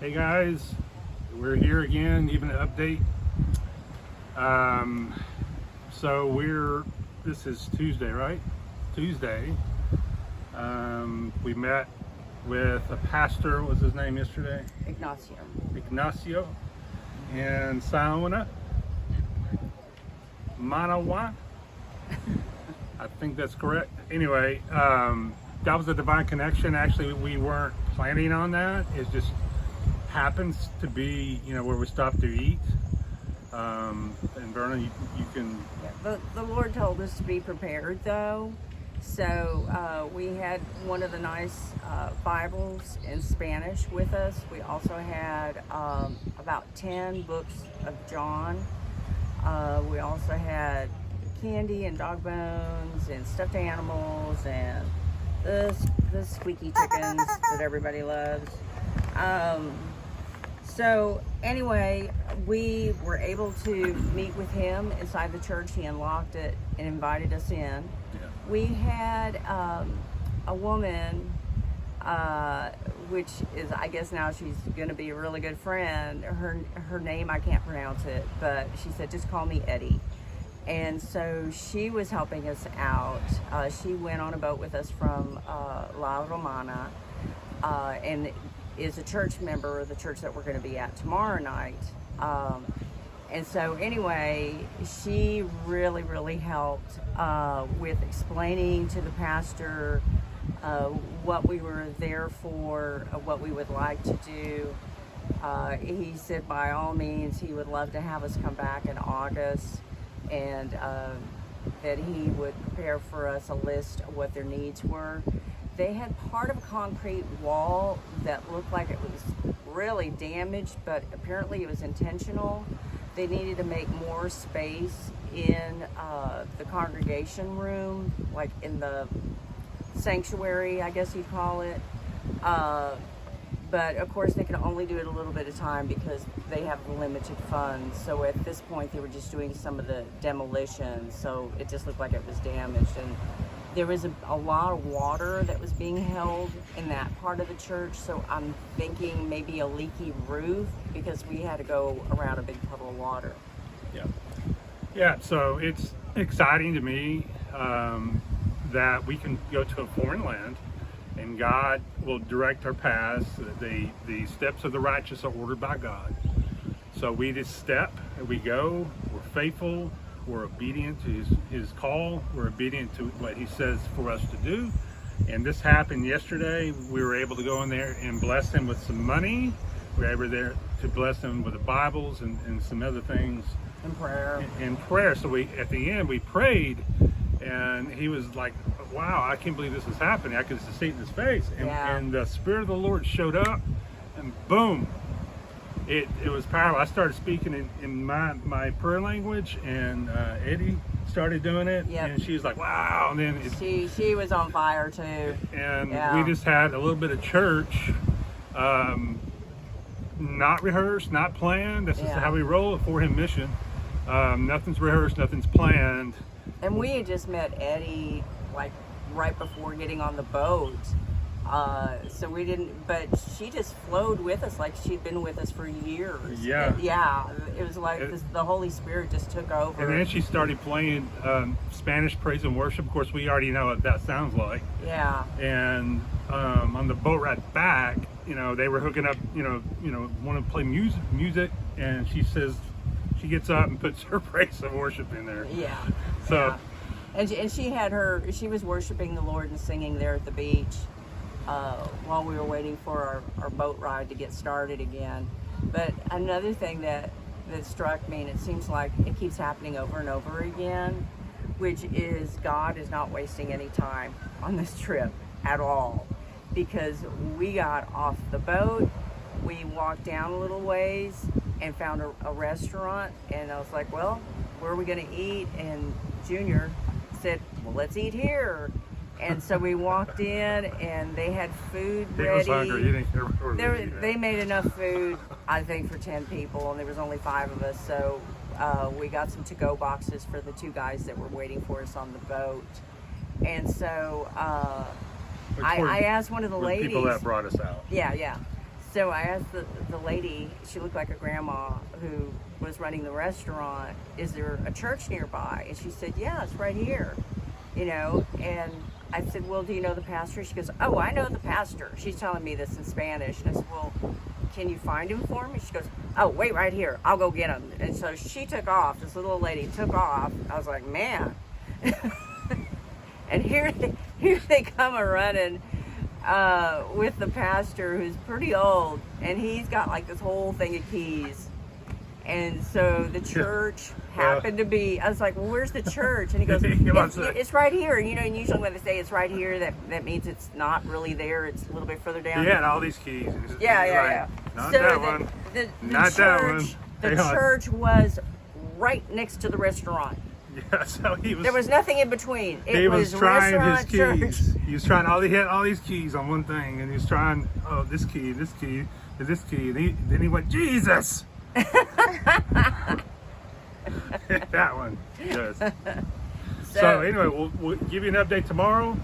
Hey guys, we're here again, even an update. This is Tuesday, right? Tuesday. We met with a pastor, what was his name yesterday? Ignacio in Saona, Manawa. I think that's correct. Anyway, that was a divine connection. Actually, we weren't planning on that. It just happens to be, where we stopped to eat. And Verna, you can... Yeah, the Lord told us to be prepared, though. So we had one of the nice Bibles in Spanish with us. We also had about 10 books of John. We also had candy and dog bones and stuffed animals and the squeaky chickens that everybody loves. So anyway, we were able to meet with him inside the church. He unlocked it and invited us in. Yeah. We had a woman, which is, I guess now she's going to be a really good friend. Her name, I can't pronounce it, but she said, just call me Eddie. And so she was helping us out. She went on a boat with us from La Romana, and is a church member of the church that we're going to be at tomorrow night. And so anyway, she really helped with explaining to the pastor what we were there for, what we would like to do. He said by all means he would love to have us come back in August, and that he would prepare for us a list of what their needs were. They had part of a concrete wall that looked like it was really damaged, but apparently it was intentional. They needed to make more space in the congregation room, like in the sanctuary, I guess you'd call it. But of course they can only do it a little bit at a time because they have limited funds. So at this point they were just doing some of the demolition, so it just looked like it was damaged. And there was a lot of water that was being held in that part of the church, so I'm thinking maybe a leaky roof because we had to go around a big puddle of water. Yeah, so it's exciting to me that we can go to a foreign land and God will direct our paths. The steps of the righteous are ordered by God. So we just step and we go, we're faithful, we're obedient to his call, we're obedient to what he says for us to do. And this happened yesterday. We were able to go in there and bless them with some money. We were able there to bless them with the Bibles and some other things. In prayer. So at the end we prayed, and he was like, wow, I can't believe this is happening. I could just see it in his face. And the Spirit of the Lord showed up, and boom, it was powerful. I started speaking in my prayer language, and Eddie started doing it, and she was like, wow. And then she was on fire too. And we just had a little bit of church, not rehearsed, not planned. This is how we roll for Him Mission. Nothing's rehearsed, nothing's planned. And we had just met Eddie like right before getting on the boat. So we didn't, but she just flowed with us like she'd been with us for years. It was like the Holy Spirit just took over. And then she started playing Spanish praise and worship. Of course, we already know what that sounds like. And on the boat ride back, they were hooking up, want to play music, and she says, she gets up and puts her praise and worship in there. And she was worshiping the Lord and singing there at the beach while we were waiting for our boat ride to get started again. But another thing that struck me, and it seems like it keeps happening over and over again, which is God is not wasting any time on this trip at all. Because we got off the boat, we walked down a little ways and found a restaurant, and I was like, well, where are we going to eat? And Junior said, well, let's eat here. And so we walked in, and they had food ready. He was hungry. He didn't care where they made enough food, I think, for 10 people, and there was only 5 of us. So we got some to-go boxes for the 2 guys that were waiting for us on the boat. And so I asked one of the ladies. People that brought us out. So I asked the lady, she looked like a grandma who was running the restaurant, is there a church nearby? And she said, yeah, it's right here, you know. And I said, well, do you know the pastor? She goes, oh, I know the pastor. She's telling me this in Spanish. And I said, well, can you find him for me? She goes, oh, wait right here. I'll go get him. And so she took off. This little lady took off. I was like, man. And here they come a running with the pastor, who's pretty old, and he's got like this whole thing of keys. And so the church happened to be, I was like, well, where's the church? And he goes, it's right here. And, you know, and usually when they say it's right here, that means it's not really there. It's a little bit further down. He had all these keys. Yeah. Not So that one. Not that one. The church was right next to the restaurant. Yeah, so there was nothing in between. He was trying his keys. Church. He was trying he had all these keys on one thing, and he was trying this key, this key, and this key. And then he went, Jesus. That one. Yes. So anyway, we'll give you an update tomorrow.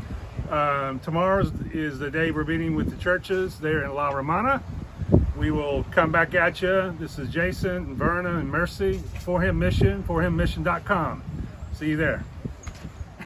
Tomorrow is the day we're meeting with the churches there in La Romana. We will come back at you. This is Jason and Verna and Mercy for Him Mission, forhimmission.com. See you there.